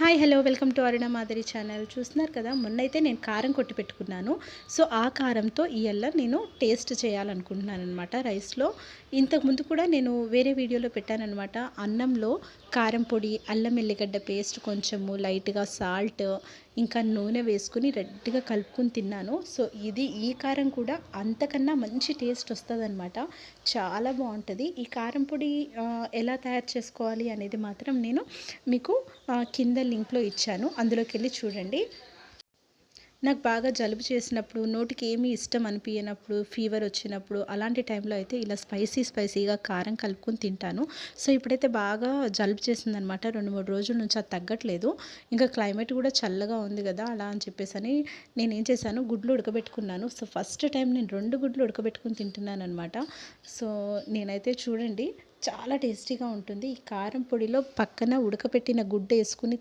Hi hello welcome to అరుణ మాదిరి channel. చూస్తున్నారు కదా, మొన్నైతే నేను కారం కొట్టి పెట్టుకున్నాను. సో ఆ కారంతో ఇయ్యాల నేను టేస్ట్ చేయాలనుకుంటున్నాను అనమాట రైస్లో. ఇంతకుముందు కూడా నేను వేరే వీడియోలో పెట్టానన్నమాట. అన్నంలో కారం పొడి, అల్లం ఎల్లిగడ్డ పేస్ట్, కొంచెము లైట్గా సాల్ట్, ఇంకా నూనె వేసుకుని రెడ్గా కలుపుకుని తిన్నాను. సో ఈ కారం కూడా అంతకన్నా మంచి టేస్ట్ వస్తుందన్నమాట. చాలా బాగుంటుంది. ఈ కారం పొడి ఎలా తయారు చేసుకోవాలి అనేది మాత్రం నేను మీకు కింద లింక్లో ఇచ్చాను, అందులోకి వెళ్ళి చూడండి. నాకు బాగా జలుబు చేసినప్పుడు, నోటికి ఏమీ ఇష్టం అనిపించినప్పుడు, ఫీవర్ వచ్చినప్పుడు, అలాంటి టైంలో అయితే ఇలా స్పైసీగా కారం కలుపుకొని తింటాను. సో ఇప్పుడైతే బాగా జలుబు చేసిందనమాట. 2-3 రోజుల నుంచి అది తగ్గట్లేదు. ఇంకా క్లైమేట్ కూడా చల్లగా ఉంది కదా, అలా అని చెప్పేసి నేనేం చేశాను, గుడ్లు ఉడకబెట్టుకున్నాను. సో ఫస్ట్ టైం నేను 2 గుడ్లు ఉడకబెట్టుకుని తింటున్నాను అనమాట. సో నేనైతే చూడండి, చాలా టేస్టీగా ఉంటుంది. ఈ కారం పొడిలో పక్కన ఉడకపెట్టిన గుడ్డు వేసుకుని